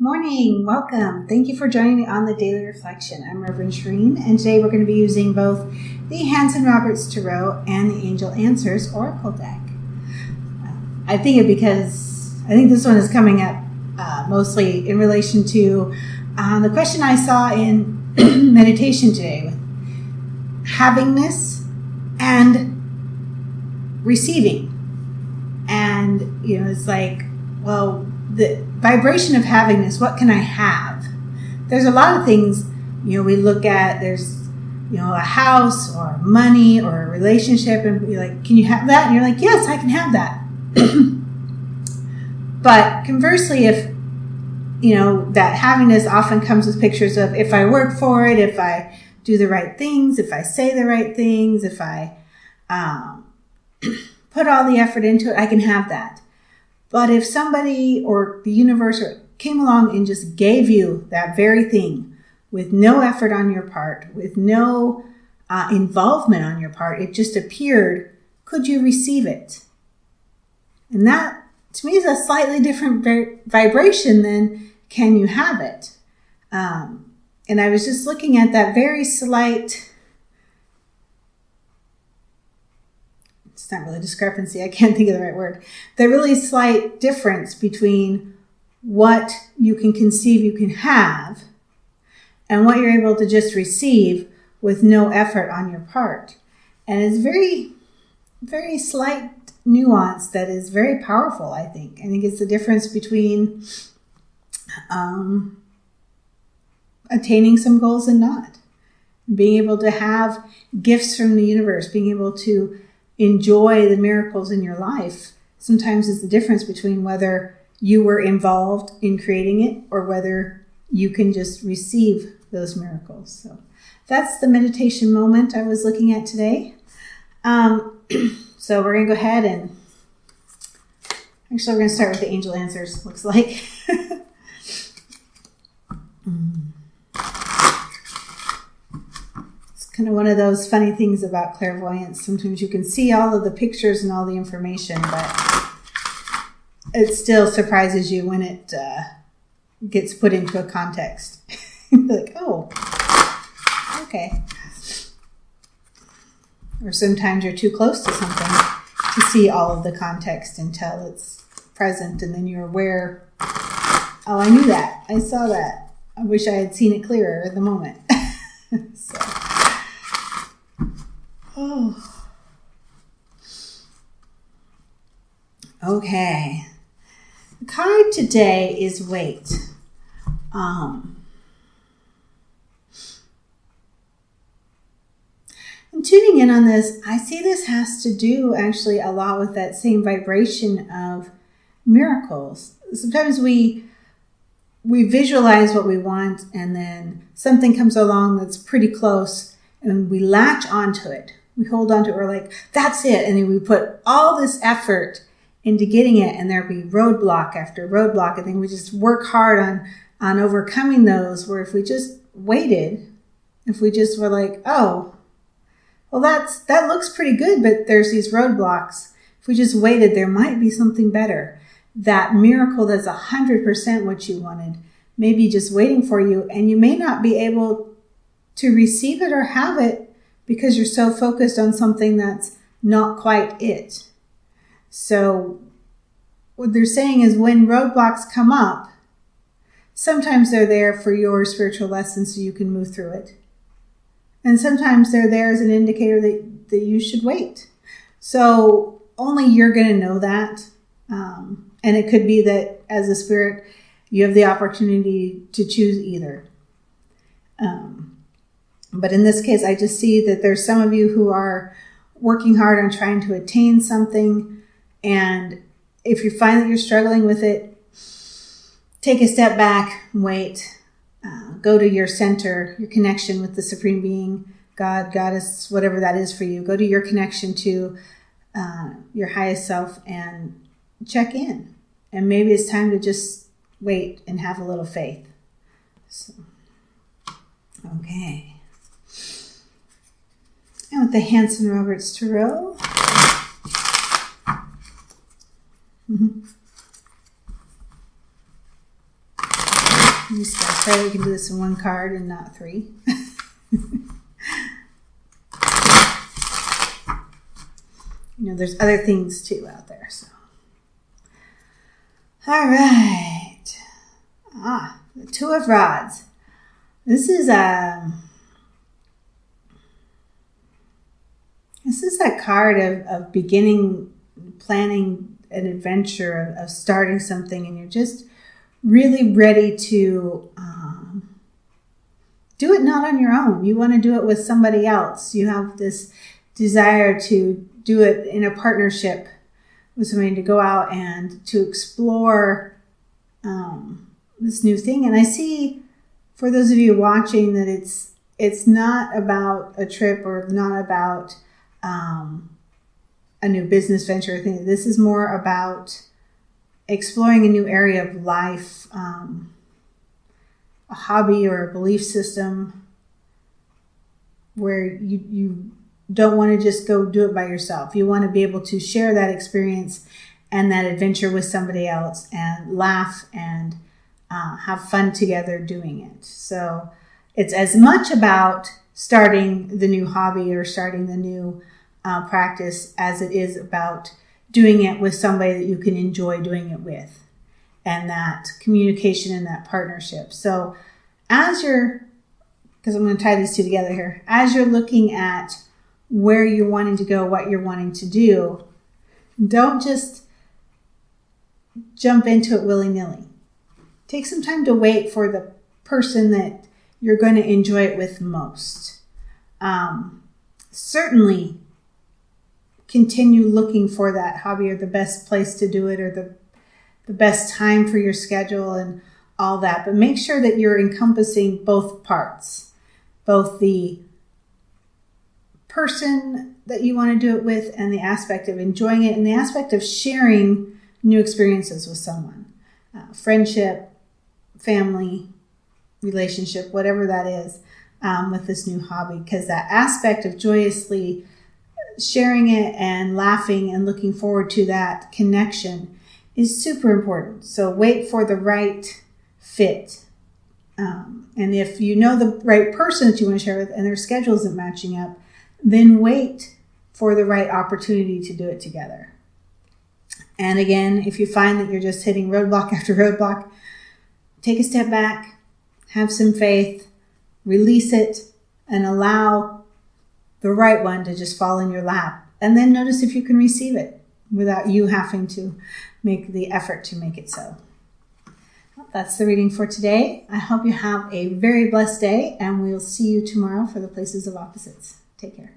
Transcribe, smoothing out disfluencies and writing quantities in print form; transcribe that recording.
Morning, welcome. Thank you for joining me on the Daily Reflection. I'm Reverend Shireen, and today we're going to be using both the Hanson-Roberts Tarot and the Angel Answers Oracle deck. I think this one is coming up mostly in relation to the question I saw in meditation today, with havingness and receiving. And, it's like, well, the vibration of havingness, what can I have? There's a lot of things, we look at, there's, a house or money or a relationship, and you're like, can you have that? And you're like, yes, I can have that. But conversely, if, that havingness often comes with pictures of if I work for it, if I do the right things, if I say the right things, if I put all the effort into it, I can have that. But if somebody or the universe came along and just gave you that very thing with no effort on your part, with no involvement on your part, it just appeared, could you receive it? And that, to me, is a slightly different vibration than can you have it? And I was just looking at that very slight, it's not really discrepancy, I can't think of the right word, the really slight difference between what you can conceive you can have and what you're able to just receive with no effort on your part. And it's very, very slight nuance that is very powerful, I think. I think it's the difference between attaining some goals and not. Being able to have gifts from the universe, being able to enjoy the miracles in your life, sometimes is the difference between whether you were involved in creating it or whether you can just receive those miracles. So that's the meditation moment I was looking at today. So we're going to go ahead and actually we're going to start with the angel answers, looks like. Kind of one of those funny things about clairvoyance. Sometimes you can see all of the pictures and all the information, but it still surprises you when it gets put into a context. You're like, oh, okay. Or sometimes you're too close to something to see all of the context until it's present, and then you're aware, oh, I knew that. I saw that. I wish I had seen it clearer at the moment. So. Oh. Okay. The card today is wait. And tuning in on this, I see this has to do actually a lot with that same vibration of miracles. Sometimes we visualize what we want, and then something comes along that's pretty close, and we latch onto it. We hold on to it, we're like, that's it. And then we put all this effort into getting it, and there'll be roadblock after roadblock. And then we just work hard on overcoming those, where if we just waited, if we just were like, oh, well, that looks pretty good, but there's these roadblocks. If we just waited, there might be something better. That miracle that's 100% what you wanted, maybe just waiting for you, and you may not be able to receive it or have it because you're so focused on something that's not quite it. So what they're saying is when roadblocks come up, sometimes they're there for your spiritual lesson so you can move through it. And sometimes they're there as an indicator that you should wait. So only you're going to know that. And it could be that as a spirit, you have the opportunity to choose either. But in this case, I just see that there's some of you who are working hard on trying to attain something. And if you find that you're struggling with it, take a step back, wait, go to your center, your connection with the Supreme Being, God, Goddess, whatever that is for you. Go to your connection to your highest self and check in. And maybe it's time to just wait and have a little faith. So, okay. And with the Hanson-Roberts Tarot. I'm just going to pray we can do this in one card and not 3. There's other things too out there. So, all right. The 2 of Rods. This is a card of beginning, planning an adventure, of starting something, and you're just really ready to do it not on your own. You want to do it with somebody else. You have this desire to do it in a partnership with somebody, to go out and to explore this new thing. And I see, for those of you watching, that it's not about a trip or not about a new business venture thing. This is more about exploring a new area of life, a hobby or a belief system where you don't want to just go do it by yourself. You want to be able to share that experience and that adventure with somebody else and laugh and have fun together doing it. So it's as much about starting the new hobby or starting the new practice as it is about doing it with somebody that you can enjoy doing it with, and that communication and that partnership. So because I'm going to tie these 2 together here, as you're looking at where you're wanting to go, what you're wanting to do, don't just jump into it willy-nilly. Take some time to wait for the person that you're going to enjoy it with most. Certainly continue looking for that hobby or the best place to do it or the best time for your schedule and all that. But make sure that you're encompassing both parts, both the person that you want to do it with and the aspect of enjoying it and the aspect of sharing new experiences with someone. Friendship, family, relationship, whatever that is, with this new hobby. Because that aspect of joyously sharing it and laughing and looking forward to that connection is super important. So wait for the right fit. And if you know the right person that you want to share with and their schedule isn't matching up, then wait for the right opportunity to do it together. And again, if you find that you're just hitting roadblock after roadblock, take a step back, have some faith, release it, and allow the right one to just fall in your lap. And then notice if you can receive it without you having to make the effort to make it so. Well, that's the reading for today. I hope you have a very blessed day, and we'll see you tomorrow for the Places of Opposites. Take care.